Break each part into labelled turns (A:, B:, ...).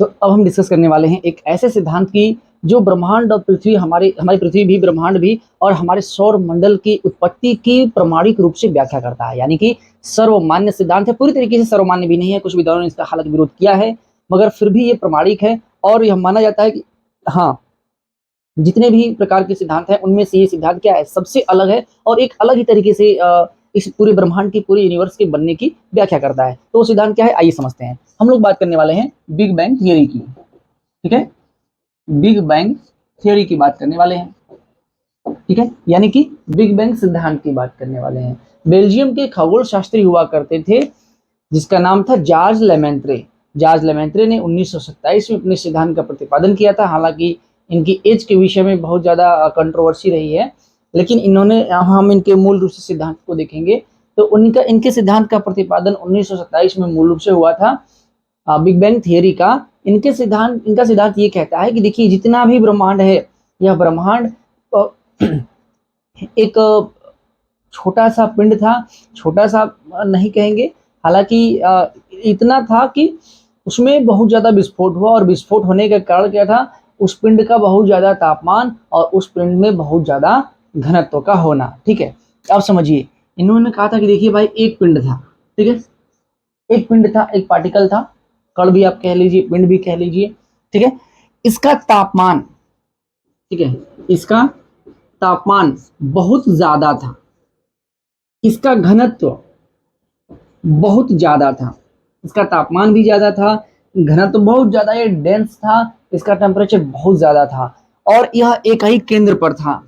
A: तो अब हम डिस्कस करने वाले हैं एक ऐसे सिद्धांत की जो ब्रह्मांड और पृथ्वी, हमारी पृथ्वी भी, ब्रह्मांड भी और हमारे सौर मंडल की उत्पत्ति की प्रमाणिक रूप से व्याख्या करता है। यानी कि सर्वमान्य सिद्धांत है, पूरी तरीके से सर्वमान्य भी नहीं है, कुछ विद्वानों ने इसका हालांकि विरोध किया है, मगर फिर भी ये प्रमाणिक है और यह माना जाता है कि हाँ, जितने भी प्रकार के सिद्धांत हैं उनमें से ये सिद्धांत क्या है, सबसे अलग है और एक अलग ही तरीके से इस पूरे ब्रह्मांड की, पूरे यूनिवर्स के बनने की व्याख्या करता है। तो वो सिद्धांत क्या है, आइए समझते हैं। हम लोग बात करने वाले हैं बिग बैंग थियरी की। ठीक है, बिग बैंग थियरी की बात करने वाले हैं। ठीक है, यानी कि बिग बैंग सिद्धांत की बात करने वाले हैं। बेल्जियम के खगोल शास्त्री हुआ करते थे जिसका नाम था जॉर्ज लेमेंत्रे। जॉर्ज लेमेंत्रे ने 1927 में अपने सिद्धांत का प्रतिपादन किया था। हालांकि इनकी एज के विषय में बहुत ज्यादा कंट्रोवर्सी रही है, लेकिन इन्होंने, हम इनके मूल रूप से सिद्धांत को देखेंगे तो इनके सिद्धांत का प्रतिपादन 1927 में मूल रूप से हुआ था बिग बैंग थियरी का। इनका सिद्धांत ये कहता है कि देखिए, जितना भी ब्रह्मांड है, यह ब्रह्मांड एक छोटा सा पिंड था, छोटा सा नहीं कहेंगे, हालांकि इतना था कि उसमें बहुत ज्यादा विस्फोट हुआ और विस्फोट होने का कारण क्या था, उस पिंड का बहुत ज्यादा तापमान और उस पिंड में बहुत ज्यादा घनत्व का होना। ठीक है, अब समझिए, इन्होंने कहा था कि देखिए भाई, एक पिंड था, ठीक है, एक पिंड था, एक पार्टिकल था, कण भी आप कह लीजिए, पिंड भी कह लीजिए। ठीक है, इसका तापमान, ठीक है, इसका तापमान बहुत ज्यादा था, इसका घनत्व बहुत ज्यादा था, इसका तापमान भी ज्यादा था, घनत्व बहुत ज्यादा, ये डेंस था, इसका टेम्परेचर बहुत ज्यादा था और यह एक ही केंद्र पर था।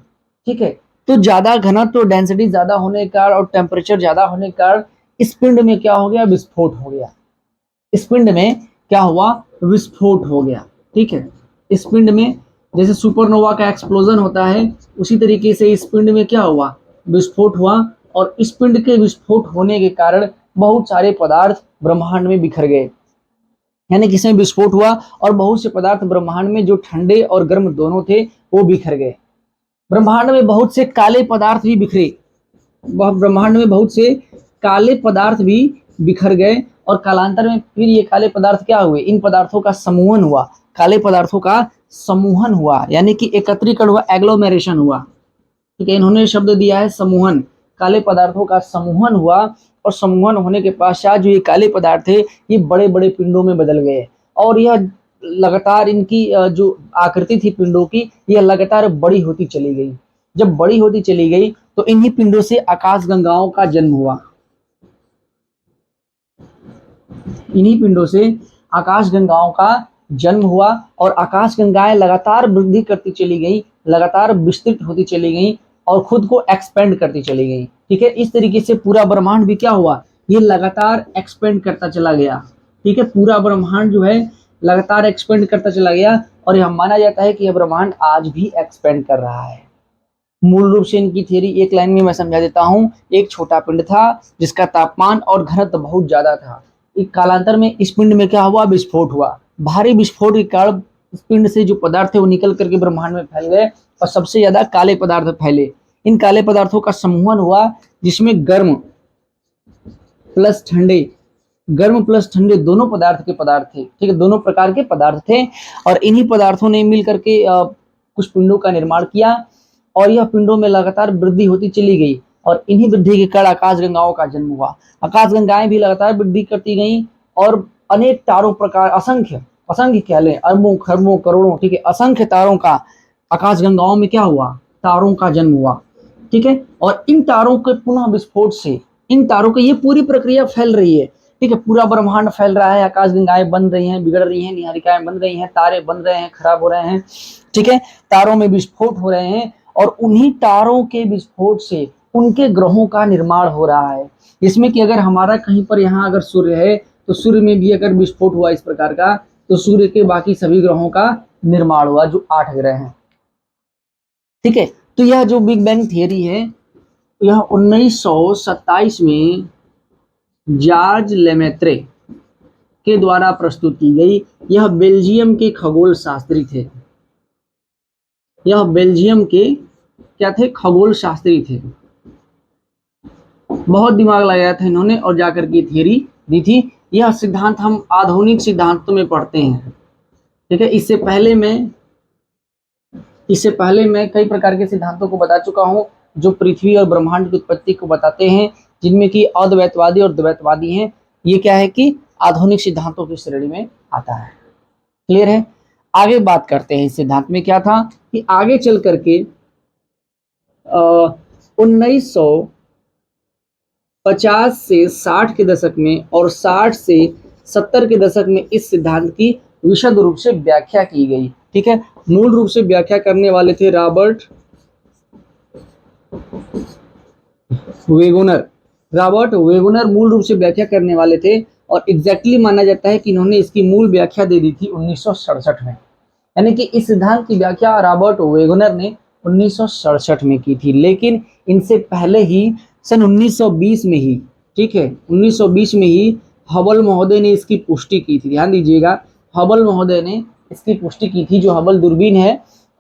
A: ठीक है, तो ज्यादा घनत्व, डेंसिटी ज्यादा होने के कारण और टेम्परेचर ज्यादा होने के कारण इस पिंड में क्या हो गया, विस्फोट हो गया। इस पिंड में क्या हुआ, विस्फोट हो गया। ठीक है, इस पिंड में जैसे सुपरनोवा का एक्सप्लोजन होता है, उसी तरीके से इस पिंड में क्या हुआ, विस्फोट हुआ और इस पिंड के विस्फोट होने के कारण बहुत सारे पदार्थ ब्रह्मांड में बिखर गए। यानी कि इसमें विस्फोट हुआ और बहुत से पदार्थ ब्रह्मांड में जो ठंडे और गर्म दोनों थे वो बिखर गए। ब्रह्मांड में बहुत से काले पदार्थ भी बिखरे, ब्रह्मांड में बहुत से काले पदार्थ भी बिखर गए और कालांतर में फिर ये काले पदार्थ क्या हुए, इन पदार्थों का समूहन हुआ, काले पदार्थों का समूहन हुआ, यानी कि एकत्रीकरण हुआ, एग्लोमेरेशन हुआ। ठीक है, इन्होंने शब्द दिया है समूहन, काले पदार्थों का समूहन हुआ और समूहन होने के पश्चात जो ये काले पदार्थ थे ये बड़े बड़े पिंडों में बदल गए और यह लगातार, इनकी जो आकृति थी पिंडों की, यह लगातार बड़ी होती चली गई। जब बड़ी होती चली गई तो इन्हीं पिंडों से आकाश गंगाओं का जन्म हुआ। इन्हीं पिंडों से आकाश गंगाओं का जन्म हुआ और आकाश गंगाएं लगातार वृद्धि करती चली गई, लगातार विस्तृत होती चली गई और खुद को एक्सपेंड करती चली गई। ठीक है, इस तरीके से पूरा ब्रह्मांड भी क्या हुआ, ये लगातार एक्सपेंड करता चला गया। ठीक है, पूरा ब्रह्मांड जो है लगातार एक्सपेंड करता चला गया और यह माना जाता है कि यह ब्रह्मांड आज भी एक्सपेंड कर रहा है। मूल रूप से इनकी थियरी एक लाइन में मैं समझा देता हूं। एक छोटा पिंड था जिसका तापमान और घनत्व बहुत ज्यादा था। एक कालांतर में इस पिंड में क्या हुआ, विस्फोट हुआ। भारी विस्फोट के कारण इस पिंड से जो पदार्थ थे वो निकल करके ब्रह्मांड में फैल गए और सबसे ज्यादा काले पदार्थ फैले। इन काले पदार्थों का समूहन हुआ जिसमें गर्म प्लस ठंडे, गर्म प्लस ठंडे दोनों पदार्थ थे। ठीक है, दोनों प्रकार के पदार्थ थे और इन्हीं पदार्थों ने मिल करके कुछ पिंडों का निर्माण किया और यह पिंडों में लगातार वृद्धि होती चली गई और इन्हीं वृद्धि के कारण आकाश गंगाओं का जन्म हुआ। आकाश गंगाएं भी लगातार वृद्धि करती गई और अनेक तारों प्रकार, असंख्य असंख्य कह लें, अरबों खरबों करोड़ों, ठीक है, असंख्य तारों का आकाश गंगाओं में क्या हुआ, तारों का जन्म हुआ। ठीक है, और इन तारों के पुनः विस्फोट से, इन तारों की ये पूरी प्रक्रिया फैल रही है। ठीक है, पूरा ब्रह्मांड फैल रहा है, आकाश गंगाएं बन रही हैं, बिगड़ रही हैं, निहारिकाएं बन रही हैं, तारे बन रहे हैं, खराब हो रहे हैं। ठीक है, तारों में विस्फोट हो रहे हैं और उन्हीं तारों के विस्फोट से उनके ग्रहों का निर्माण हो रहा है। इसमें कि अगर हमारा कहीं पर यहाँ अगर सूर्य है तो सूर्य में भी अगर विस्फोट हुआ इस प्रकार का तो सूर्य के बाकी सभी ग्रहों का निर्माण हुआ, जो 8 ग्रह हैं। ठीक है, तो यह जो बिग बैंग थियरी है यह 1927 में जॉर्ज लेमेत्रे के द्वारा प्रस्तुत की गई। यह बेल्जियम के खगोल शास्त्री थे। यह बेल्जियम के क्या थे, खगोल शास्त्री थे। बहुत दिमाग लगाया था इन्होंने और जाकर के थियरी दी थी। यह सिद्धांत हम आधुनिक सिद्धांतों में पढ़ते हैं। ठीक है, इससे पहले मैं कई प्रकार के सिद्धांतों को बता चुका हूं जो पृथ्वी और ब्रह्मांड की उत्पत्ति को बताते हैं, जिनमें कि अद्वैतवादी और द्वैतवादी हैं। ये क्या है कि आधुनिक सिद्धांतों की श्रेणी में आता है। क्लियर है? आगे बात करते हैं इस सिद्धांत में क्या था कि आगे चल करके 1950 से 60 के दशक में और 60 से 70 के दशक में इस सिद्धांत की विशद रूप से व्याख्या की गई। ठीक है, मूल रूप से व्याख्या करने वाले थे रॉबर्ट वेगुनर मूल रूप से व्याख्या करने वाले थे, और एग्जैक्टली माना जाता है कि इन्होंने इसकी मूल व्याख्या दे दी थी 1967 में। यानी कि इस सिद्धांत की व्याख्या रॉबर्ट वेगुनर ने 1967 में की थी, लेकिन इनसे पहले ही सन 1920 में ही, ठीक है, 1920 में ही हबल महोदय ने इसकी पुष्टि की थी। ध्यान दीजिएगा, हबल महोदय ने इसकी पुष्टि की थी। जो हबल दूरबीन है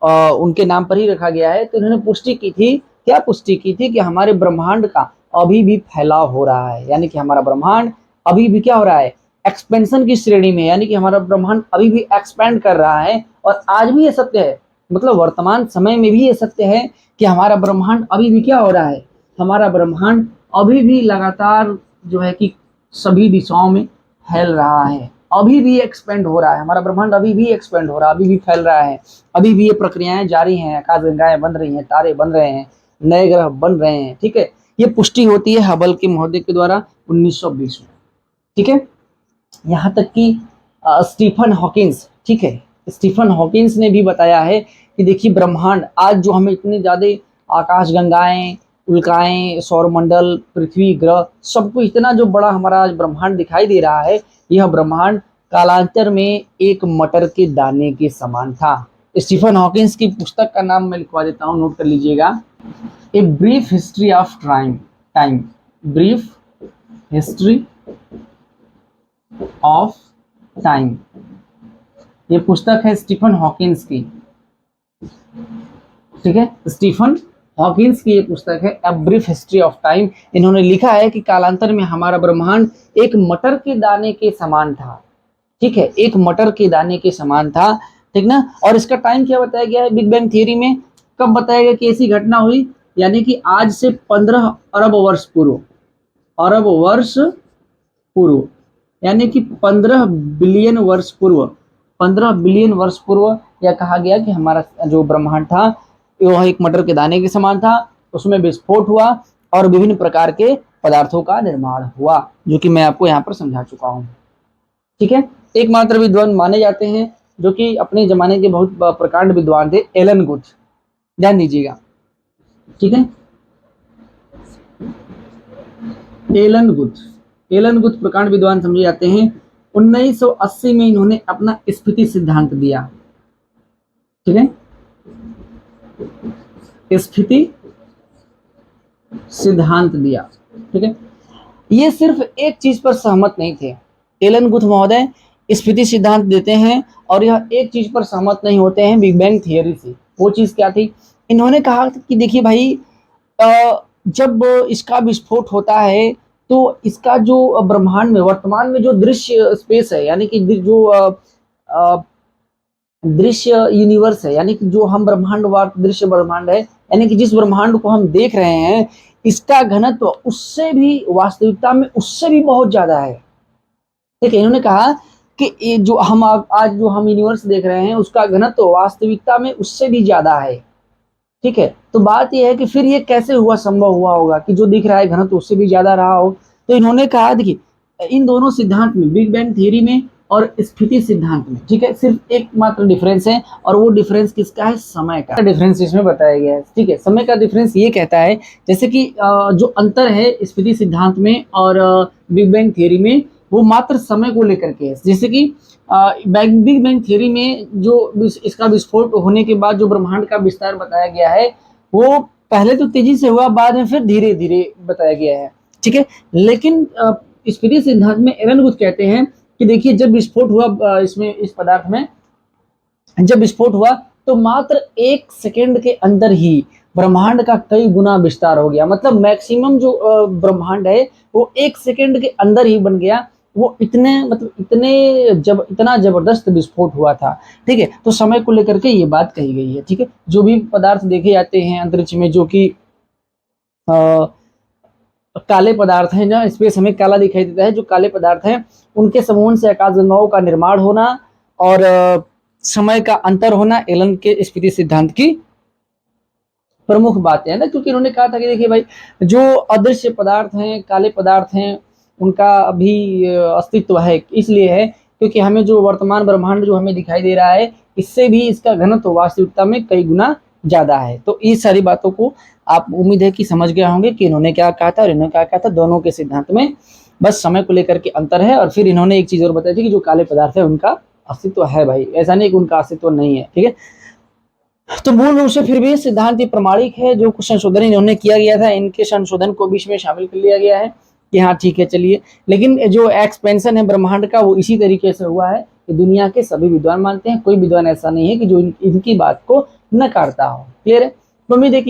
A: उनके नाम पर ही रखा गया है। तो इन्होंने पुष्टि की थी, क्या पुष्टि की थी कि हमारे ब्रह्मांड का अभी भी फैलाव हो रहा है। यानी कि हमारा ब्रह्मांड अभी भी क्या हो रहा है, एक्सपेंशन की श्रेणी में। यानी कि हमारा ब्रह्मांड अभी भी एक्सपेंड कर रहा है, और आज भी ये सत्य है, मतलब वर्तमान समय में भी ये सत्य है कि हमारा ब्रह्मांड अभी भी क्या हो रहा है, हमारा ब्रह्मांड अभी भी लगातार जो है कि सभी दिशाओं में फैल रहा है, अभी भी एक्सपेंड हो रहा है। हमारा ब्रह्मांड अभी भी एक्सपेंड हो रहा है, अभी भी फैल रहा है, अभी भी ये प्रक्रियाएं जारी हैं, आकाशगंगाएं बन रही हैं, तारे बन रहे हैं, नए ग्रह बन रहे हैं। ठीक है, ये पुष्टि होती है हबल के महोदय के द्वारा 1920 में। ठीक है, यहाँ तक कि स्टीफन हॉकिंस, ठीक है, स्टीफन हॉकिंस ने भी बताया है कि देखिए ब्रह्मांड आज जो हमें इतने ज्यादा आकाशगंगाएं, उल्काएं, सौरमंडल, पृथ्वी, ग्रह, सबको इतना जो बड़ा हमारा आज ब्रह्मांड दिखाई दे रहा है, यह ब्रह्मांड कालांतर में एक मटर के दाने के समान था। स्टीफन हॉकिंस की पुस्तक का नाम मैं लिखवा देता हूँ, नोट कर लीजिएगा, a brief history of time, brief history of time, ये पुस्तक है स्टीफन हॉकिंस की। ठीक है, स्टीफन हॉकिंस की ये पुस्तक है a brief history of time. इन्होंने लिखा है कि कालांतर में हमारा ब्रह्मांड एक मटर के दाने के समान था। ठीक है, एक मटर के दाने के समान था, ठीक ना। और इसका टाइम क्या बताया गया है बिग बैंग थियरी में, कब बताया गया कि ऐसी घटना हुई, यानी कि आज से 15 अरब वर्ष पूर्व, यानी कि 15 बिलियन वर्ष पूर्व, 15 बिलियन वर्ष पूर्व यह कहा गया कि हमारा जो ब्रह्मांड था वह एक मटर के दाने के समान था। उसमें विस्फोट हुआ और विभिन्न प्रकार के पदार्थों का निर्माण हुआ, जो कि मैं आपको यहाँ पर समझा चुका हूँ। ठीक है, एकमात्र विद्वान माने जाते हैं जो कि अपने जमाने के बहुत प्रकांड विद्वान थे, एलन गुथ। ध्यान दीजिएगा, ठीक है, एलन गुथ प्रकांड विद्वान समझे जाते हैं। 1980 में इन्होंने अपना स्फीति सिद्धांत दिया। ठीक है, स्फीति सिद्धांत दिया। ठीक है, ये सिर्फ एक चीज पर सहमत नहीं थे। एलन गुथ महोदय स्फीति सिद्धांत देते हैं और यह एक चीज पर सहमत नहीं होते हैं, बिग बैंग थियरी से। वो चीज क्या थी, इन्होंने कहा कि देखिए भाई, जब इसका विस्फोट होता है तो इसका जो ब्रह्मांड में वर्तमान में जो दृश्य स्पेस है, यानी कि जो दृश्य यूनिवर्स है, यानी कि जो हम ब्रह्मांड दृश्य ब्रह्मांड है, यानी कि जिस ब्रह्मांड को हम देख रहे हैं, इसका घनत्व उससे भी वास्तविकता में उससे भी बहुत ज्यादा है। ठीक है, इन्होंने कहा कि जो हम आज जो हम यूनिवर्स देख रहे हैं उसका घनत्व वास्तविकता में उससे भी ज्यादा है। ठीक है, तो बात यह है कि फिर ये कैसे संभव हुआ होगा कि जो दिख रहा है घनत्व उससे भी ज्यादा रहा हो। तो इन्होंने कहा, देखिए इन दोनों सिद्धांत में, बिग बैंग थियरी में और स्फीति सिद्धांत में, ठीक है, सिर्फ एक मात्र डिफरेंस है, और वो डिफरेंस किसका है, समय का डिफरेंस इसमें बताया गया है। ठीक है, समय का डिफरेंस ये कहता है, जैसे कि जो अंतर है स्फीति सिद्धांत में और बिग बैंग थियरी में, वो मात्र समय को लेकर के है। जैसे कि बिग बैंग थियरी में जो इसका विस्फोट होने के बाद जो ब्रह्मांड का विस्तार बताया गया है, वो पहले तो तेजी से हुआ, बाद में फिर धीरे धीरे बताया गया है। ठीक है, लेकिन स्फीति सिद्धांत में एलन गुथ कहते हैं कि देखिए जब विस्फोट हुआ इसमें, इस पदार्थ में जब विस्फोट हुआ तो मात्र 1 सेकेंड के अंदर ही ब्रह्मांड का कई गुना विस्तार हो गया। मतलब मैक्सिमम जो ब्रह्मांड है वो 1 सेकेंड के अंदर ही बन गया, वो इतने मतलब इतना जबरदस्त विस्फोट हुआ था। ठीक है, तो समय को लेकर के ये बात कही गई है। ठीक है, जो भी पदार्थ देखे जाते हैं अंतरिक्ष में जो कि काले पदार्थ हैं, ना स्पेस हमें काला दिखाई देता है, जो काले पदार्थ हैं उनके समूह से आकाशगंगाओं का निर्माण होना और समय का अंतर होना एलन के स्फीति सिद्धांत की प्रमुख बातें हैं ना, क्योंकि इन्होंने कहा था कि देखिए भाई, जो अदृश्य पदार्थ हैं, काले पदार्थ हैं, उनका अभी अस्तित्व है, इसलिए है क्योंकि हमें जो वर्तमान ब्रह्मांड जो हमें दिखाई दे रहा है, इससे भी इसका घनत्व वास्तविकता में कई गुना ज्यादा है। तो इस सारी बातों को आप उम्मीद है कि समझ गए होंगे कि इन्होंने क्या कहा था और इन्होंने क्या कहा था। दोनों के सिद्धांत में बस समय को लेकर के अंतर है। और फिर इन्होंने एक चीज और बताई थी कि जो काले पदार्थ है उनका अस्तित्व है भाई, ऐसा नहीं कि उनका अस्तित्व नहीं है। ठीक है, तो मूल रूप से फिर भी सिद्धांत प्रमाणिक है। जो कुछ संशोधन इन्होंने किया गया था, इनके संशोधन को बीच में शामिल कर लिया गया है कि हाँ ठीक है चलिए, लेकिन जो एक्सपेंशन है ब्रह्मांड का वो इसी तरीके से हुआ है कि दुनिया के सभी विद्वान मानते हैं, कोई विद्वान ऐसा नहीं है कि जो इनकी बात को नकारता हो। क्लियर है? तो उम्मीद है कि